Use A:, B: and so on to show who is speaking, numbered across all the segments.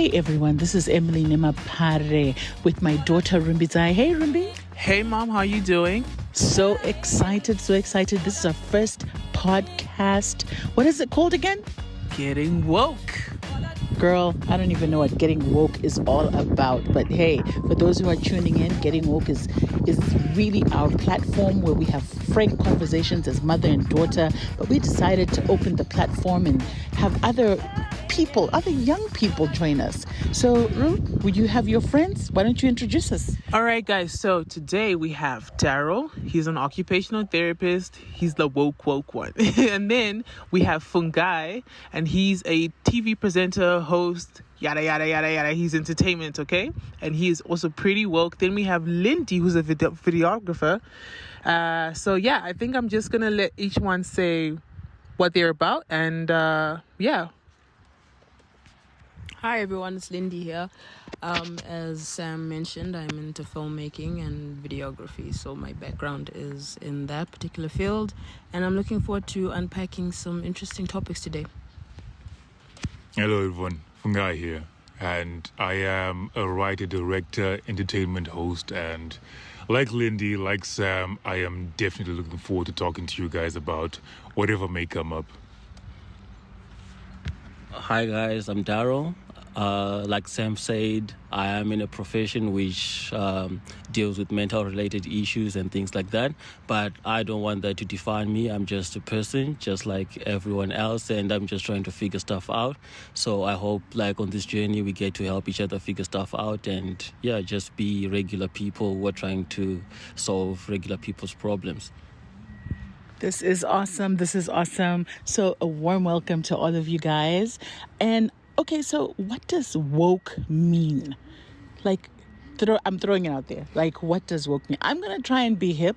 A: Hey everyone, this is Emily Nimapare with my daughter Rumbizai. Hey Rumbi.
B: Hey mom, how you doing?
A: So excited. This is our first podcast. What is it called again?
B: Getting woke.
A: Girl, I don't even know what Getting Woke is all about. But hey, for those who are tuning in, Getting Woke is really our platform where we have frank conversations as mother and daughter. But we decided to open the platform and have other young people join us. So, Ru, would you have your friends? Why don't you introduce us?
B: All right, guys. So today we have Daryl. He's an occupational therapist. He's the woke one. And then we have Fungai, and he's a TV presenter, host, yada, yada, yada, yada. He's entertainment, okay? And he is also pretty woke. Then we have Lindy, who's a videographer. So, yeah, I think I'm just going to let each one say what they're about. And, yeah.
C: Hi everyone, it's Lindy here. As Sam mentioned, I'm into filmmaking and videography, so my background is in that particular field, and I'm looking forward to unpacking some interesting topics today.
D: Hello everyone, Fungai here, and I am a writer, director, entertainment host, and like Lindy, like Sam, I am definitely looking forward to talking to you guys about whatever may come up.
E: Hi guys, I'm Daryl. Like Sam said, I am in a profession which deals with mental related issues and things like that, but I don't want that to define me. I'm just a person, just like everyone else, and I'm just trying to figure stuff out. So I hope like on this journey we get to help each other figure stuff out and just be regular people who are trying to solve regular people's problems.
A: This is awesome. So a warm welcome to all of you guys. And okay, so what does woke mean? Like, I'm throwing it out there. Like, what does woke mean? I'm going to try and be hip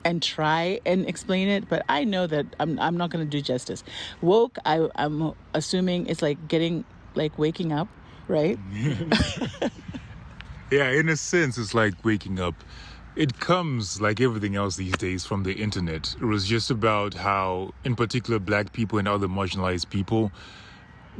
A: and try and explain it, but I know that I'm not going to do justice. Woke, I'm assuming it's like waking up, right?
D: Yeah, in a sense, it's like waking up. It comes, like everything else these days, from the internet. It was just about how, in particular, Black people and other marginalized people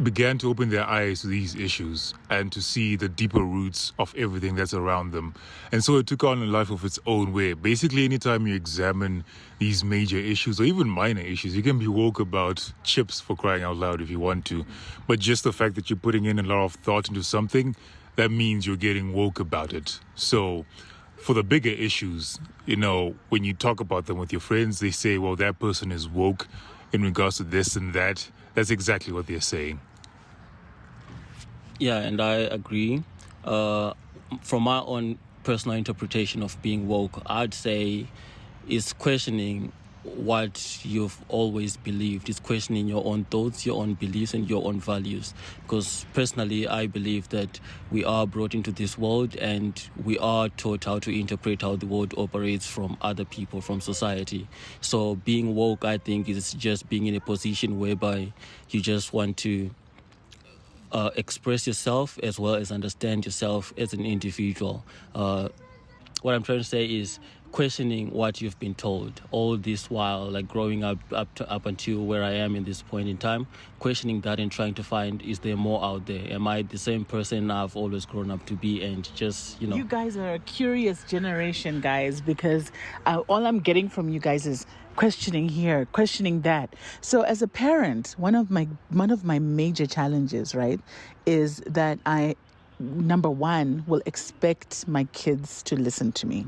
D: began to open their eyes to these issues and to see the deeper roots of everything that's around them. And so it took on a life of its own way. Basically, anytime you examine these major issues or even minor issues, you can be woke about chips, for crying out loud, if you want to. But just the fact that you're putting in a lot of thought into something, that means you're getting woke about it. So for the bigger issues, when you talk about them with your friends, they say, well, that person is woke in regards to this and that. That's exactly what they're saying.
E: Yeah, and I agree. From my own personal interpretation of being woke, I'd say is questioning what you've always believed. It's questioning your own thoughts, your own beliefs, and your own values. Because personally, I believe that we are brought into this world and we are taught how to interpret how the world operates from other people, from society. So being woke, I think, is just being in a position whereby you just want to express yourself as well as understand yourself as an individual. What I'm trying to say is questioning what you've been told all this while, like growing up until where I am in this point in time, questioning that and trying to find, is there more out there? Am I the same person I've always grown up to be? And just,
A: You guys are a curious generation, guys, because all I'm getting from you guys is questioning here, questioning that. So as a parent, one of my major challenges, right, is that I, number one, will expect my kids to listen to me.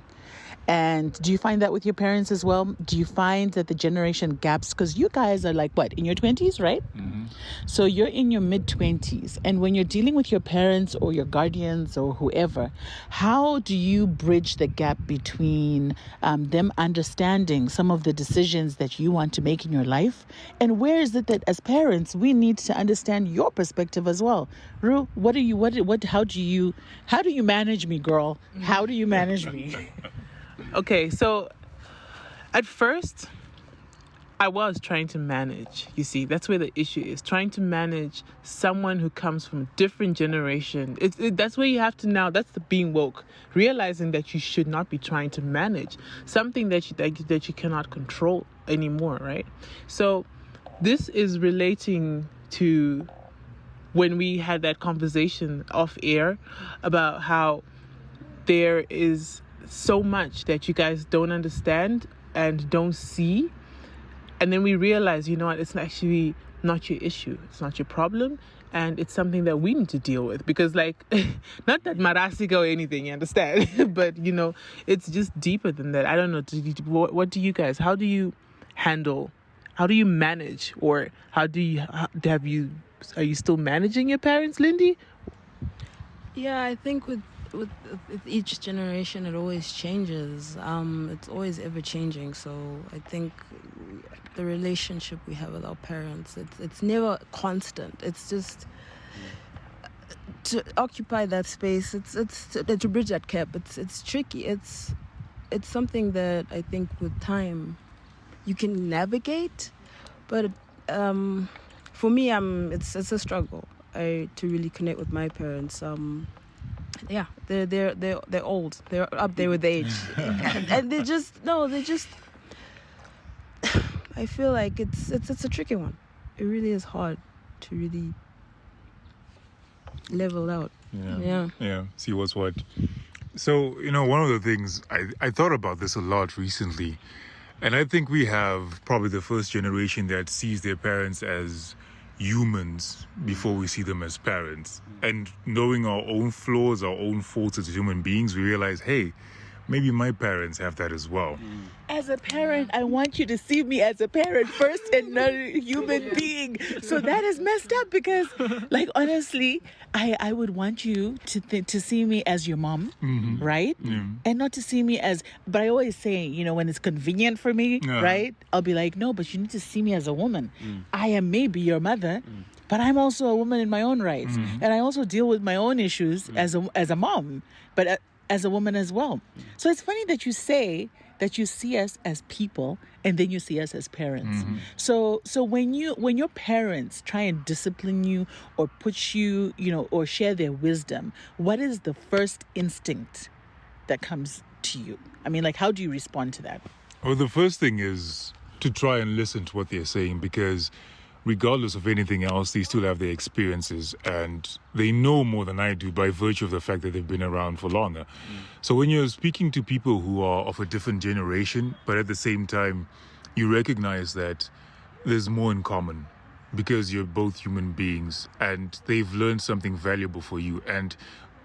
A: And do you find that with your parents as well? Do you find that the generation gaps, because you guys are like, what, in your 20s, right? Mm-hmm. So you're in your mid-20s. And when you're dealing with your parents or your guardians or whoever, how do you bridge the gap between them understanding some of the decisions that you want to make in your life? And where is it that as parents, we need to understand your perspective as well? Ru, how do you manage me, girl? How do you manage me?
B: Okay, so at first, I was trying to manage. You see, that's where the issue is. Trying to manage someone who comes from a different generation. That's where you have to now, that's the being woke. Realizing that you should not be trying to manage something that you cannot control anymore, right? So this is relating to when we had that conversation off air about how there is so much that you guys don't understand and don't see. And then we realize, you know what, it's actually not your issue. It's not your problem. And it's something that we need to deal with. Because, like, not that marasika or anything, you understand? But, you know, it's just deeper than that. I don't know. What do you guys, how do you handle, how do you manage? Or are you still managing your parents, Lindy?
C: Yeah, I think with each generation, it always changes. It's always ever changing. So I think the relationship we have with our parents, it's never constant. It's just to occupy that space. It's to bridge that gap. It's tricky. It's something that I think with time you can navigate, but for me, it's a struggle. To really connect with my parents. Yeah, they're old. They're up there with age, and they just. I feel like it's a tricky one. It really is hard to really level out.
D: Yeah. See what's what. So, you know, one of the things I thought about this a lot recently, and I think we have probably the first generation that sees their parents as humans before we see them as parents. And knowing our own flaws, our own faults as human beings, we realize, hey, maybe my parents have that as well.
A: As a parent, I want you to see me as a parent first and not a human being. So that is messed up because, like, honestly, I would want you to see me as your mom, right? And not to see me as, but I always say, you know, when it's convenient for me, right? I'll be like, no, but you need to see me as a woman. I am maybe your mother, but I'm also a woman in my own rights. And I also deal with my own issues as a mom, but as a woman as well. So it's funny that you say that you see us as people and then you see us as parents. So when your parents try and discipline you or put you, you know, or share their wisdom, what is the first instinct that comes to you? I mean, like, how do you respond to that?
D: Well, the first thing is to try and listen to what they're saying, because regardless of anything else, they still have their experiences and they know more than I do by virtue of the fact that they've been around for longer. So when you're speaking to people who are of a different generation, but at the same time, you recognize that there's more in common because you're both human beings and they've learned something valuable for you. And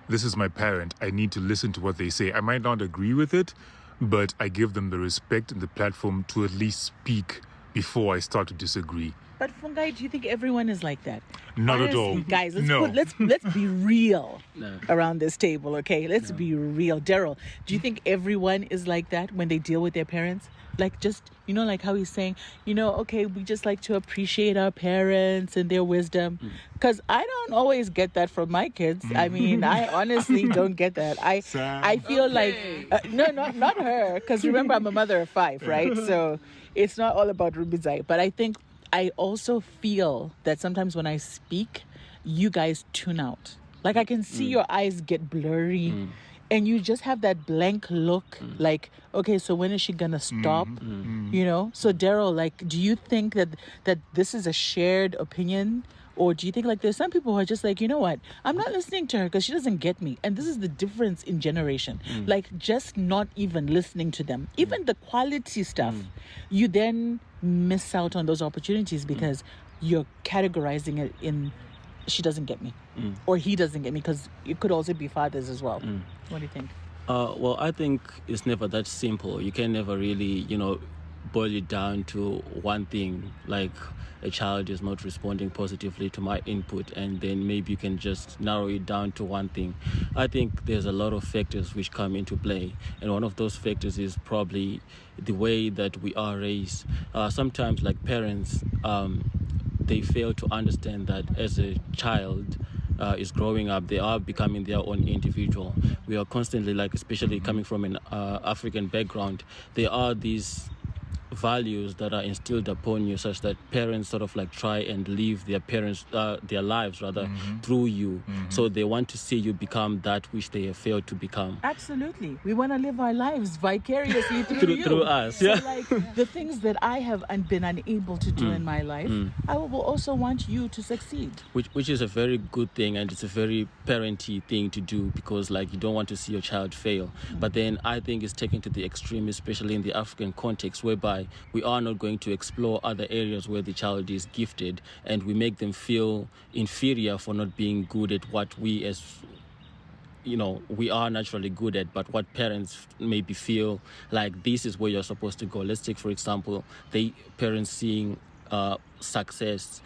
D: this is my parent. I need to listen to what they say. I might not agree with it, but I give them the respect and the platform to at least speak before I start to disagree.
A: But Fungai, do you think everyone is like that?
D: Not
A: Honestly,
D: at all.
A: Guys,
D: No.
A: let's be real around this table, okay? Let's be real. Daryl, do you think everyone is like that when they deal with their parents? Like, just, you know, like how he's saying, you know, okay, we just like to appreciate our parents and their wisdom. Because I don't always get that from my kids. I mean, I honestly don't get that. I feel like, no, not her. Because remember, I'm a mother of 5, right? So it's not all about Rubizai. But I think I also feel that sometimes when I speak, you guys tune out. Like, I can see your eyes get blurry and you just have that blank look like, okay, so when is she gonna stop? You know? So Daryl, like, do you think that this is a shared opinion? Or do you think, like, there's some people who are just like, you know what, I'm not listening to her because she doesn't get me. And this is the difference in generation. Like, just not even listening to them. Even the quality stuff, you then miss out on those opportunities because you're categorizing it in she doesn't get me or he doesn't get me, because it could also be fathers as well. What do you think?
E: Well, I think it's never that simple. You can never really, you know, boil it down to one thing, like a child is not responding positively to my input, and then maybe you can just narrow it down to one thing. I think there's a lot of factors which come into play, and one of those factors is probably the way that we are raised. Sometimes, like parents, they fail to understand that as a child is growing up, they are becoming their own individual. We are constantly, like, especially coming from an African background, there are these values that are instilled upon you, such that parents sort of like try and live their lives rather through you. So they want to see you become that which they have failed to become.
A: Absolutely. We want to live our lives vicariously through you.
E: Through us,
A: So
E: yeah.
A: like the things that I have been unable to do in my life, I will also want you to succeed.
E: Which is a very good thing, and it's a very parenty thing to do, because like you don't want to see your child fail. But then I think it's taken to the extreme, especially in the African context, whereby we are not going to explore other areas where the child is gifted, and we make them feel inferior for not being good at what we are naturally good at, but what parents maybe feel like this is where you're supposed to go. Let's take, for example, parents seeing success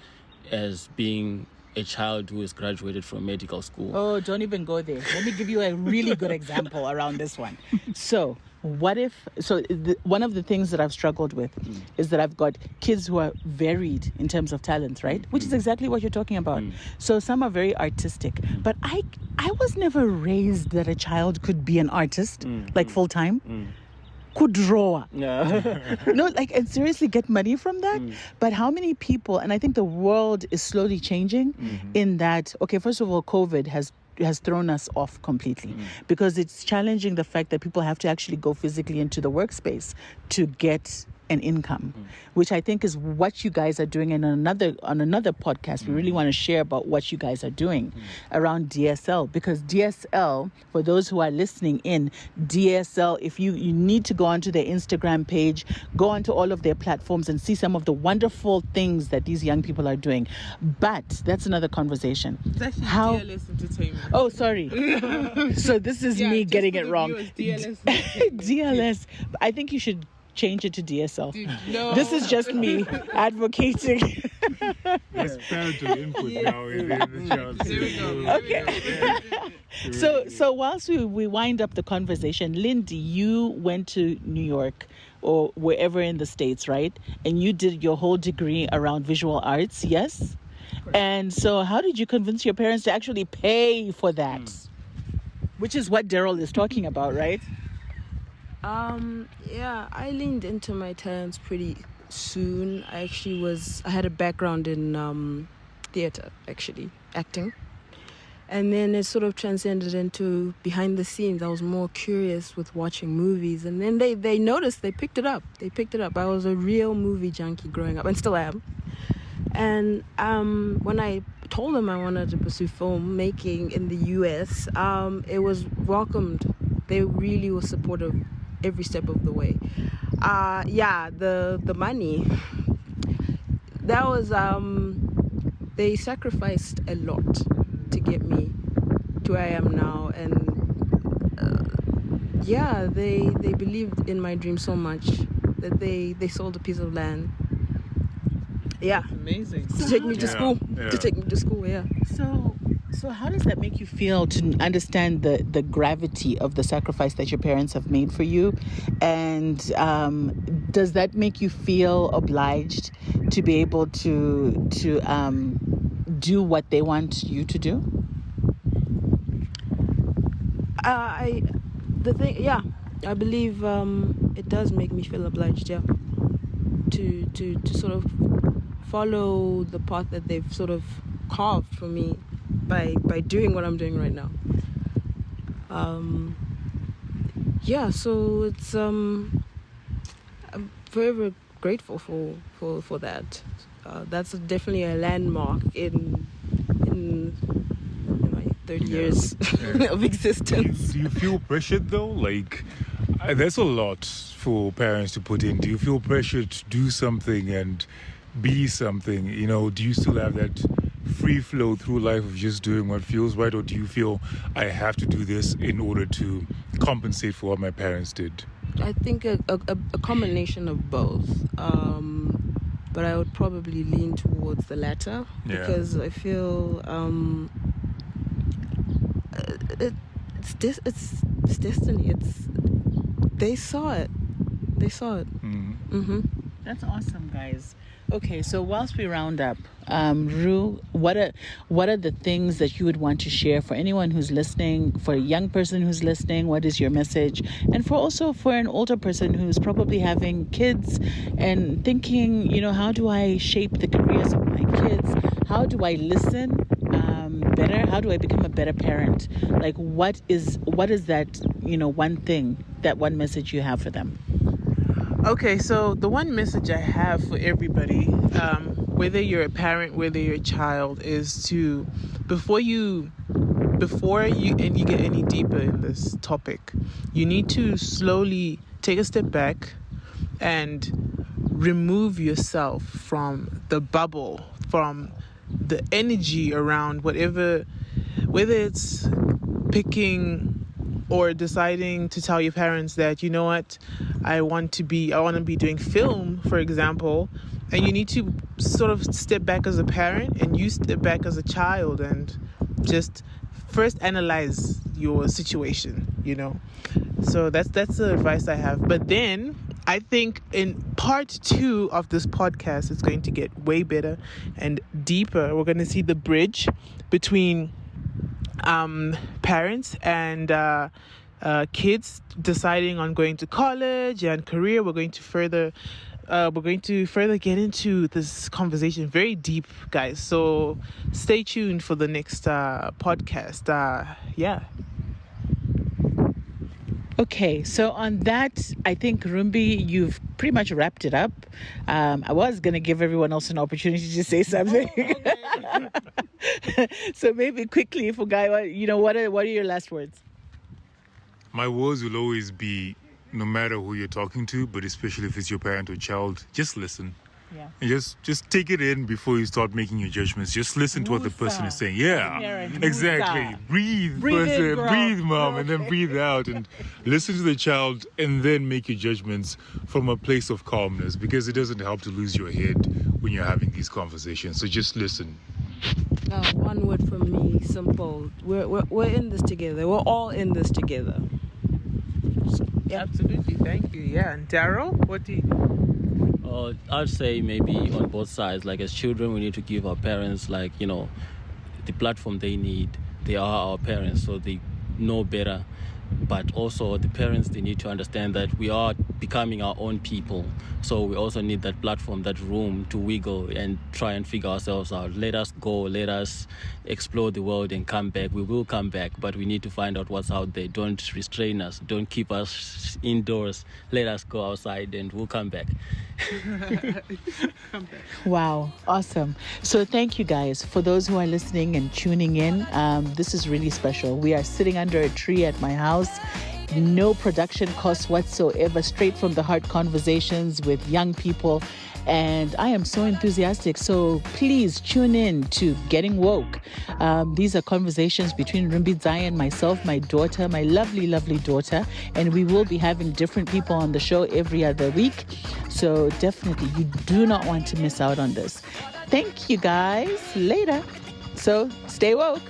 E: as being a child who has graduated from medical school.
A: Oh, don't even go there. Let me give you a really good example around this one. So, one of the things that I've struggled with is that I've got kids who are varied in terms of talent, right? Which is exactly what you're talking about. So some are very artistic, but I was never raised that a child could be an artist, like full time. Could draw. No, like, and seriously get money from that. But how many people, and I think the world is slowly changing in that, okay, first of all, COVID has thrown us off completely because it's challenging the fact that people have to actually go physically into the workspace to get an income, which I think is what you guys are doing. And on another podcast, we really want to share about what you guys are doing around DSL, because DSL, for those who are listening in, DSL, if you need to go onto their Instagram page, go onto all of their platforms and see some of the wonderful things that these young people are doing. But that's another conversation.
B: It's actually DLS Entertainment.
A: Oh, sorry. So this is me getting it wrong.
B: DLS.
A: DLS. I think you should change it to DSL.
B: No.
A: This is just me advocating.
D: There's parental input now in the child.
B: There we go.
A: Okay. So whilst we wind up the conversation, Lindy, you went to New York or wherever in the States, right? And you did your whole degree around visual arts, yes? Correct. And so how did you convince your parents to actually pay for that? Which is what Daryl is talking about, right?
C: Yeah, I leaned into my talents pretty soon. I had a background in theater, actually, acting. And then it sort of transcended into behind the scenes. I was more curious with watching movies. And then they noticed, they picked it up. I was a real movie junkie growing up, and still am. And when I told them I wanted to pursue filmmaking in the US, it was welcomed. They really were supportive every step of the way. The money, that was they sacrificed a lot to get me to where I am now, and they believed in my dream so much that they sold a piece of land. Yeah,
B: amazing.
C: To take me to school.
A: So how does that make you feel to understand the gravity of the sacrifice that your parents have made for you? And does that make you feel obliged to be able to do what they want you to do?
C: I believe it does make me feel obliged, yeah, to sort of follow the path that they've sort of carved for me by doing what I'm doing right now. So it's I'm very, very grateful for that. That's definitely a landmark in my 30 years of existence.
D: Do you feel pressured though? Like, there's a lot for parents to put in. Do you feel pressured to do something and be something? You know, do you still have that free flow through life of just doing what feels right, or do you feel I have to do this in order to compensate for what my parents did?
C: I think a combination of both, but I would probably lean towards the latter, because I feel it's destiny. They saw it.
A: That's awesome, guys. Okay, so whilst we round up, Rue, what are the things that you would want to share for anyone who's listening, for a young person who's listening? What is your message? And for an older person who's probably having kids and thinking, how do I shape the careers of my kids? How do I listen better? How do I become a better parent? Like, what is that, one thing, that one message you have for them?
B: Okay, so the one message I have for everybody, whether you're a parent, whether you're a child, is to before you get any deeper in this topic, you need to slowly take a step back and remove yourself from the bubble, from the energy around whether it's picking or deciding to tell your parents that, you know what, I want to be doing film, for example, and you need to sort of step back as a parent and you step back as a child and just first analyze your situation, So that's the advice I have. But then I think in part 2 of this podcast, it's going to get way better and deeper. We're going to see the bridge between parents and kids deciding on going to college and career. We're going to further get into this conversation very deep, guys. So stay tuned for the next podcast.
A: Okay, so on that, I think, Rumbi, you've pretty much wrapped it up. I was going to give everyone else an opportunity to say something. So maybe quickly, Fungai, what are your last words?
D: My words will always be, no matter who you're talking to, but especially if it's your parent or child, just listen.
A: Yeah.
D: And just take it in before you start making your judgments. Just listen to what the person is saying. Yeah, exactly. Breathe, person. Breathe, mom, and then breathe out. And listen to the child and then make your judgments from a place of calmness, because it doesn't help to lose your head when you're having these conversations. So just listen.
C: One word from me, simple. We're in this together. We're all in this together.
B: So, yeah. Absolutely. Thank you. Yeah. And Daryl, what do you...
E: I'd say maybe on both sides. Like, as children, we need to give our parents, the platform they need. They are our parents, so they know better. But also the parents, they need to understand that we are becoming our own people. So we also need that platform, that room to wiggle and try and figure ourselves out. Let us go, let us explore the world and come back. We will come back, but we need to find out what's out there. Don't restrain us. Don't keep us indoors. Let us go outside and we'll come back.
A: Wow, awesome. So thank you, guys. For those who are listening and tuning in, this is really special. We are sitting under a tree at my house. No production costs whatsoever, straight from the heart conversations with young people. And I am so enthusiastic. So please tune in to Getting Woke. These are conversations between Rumbi Zion, myself, my daughter, my lovely, lovely daughter. And we will be having different people on the show every other week. So definitely, you do not want to miss out on this. Thank you, guys. Later. So stay woke.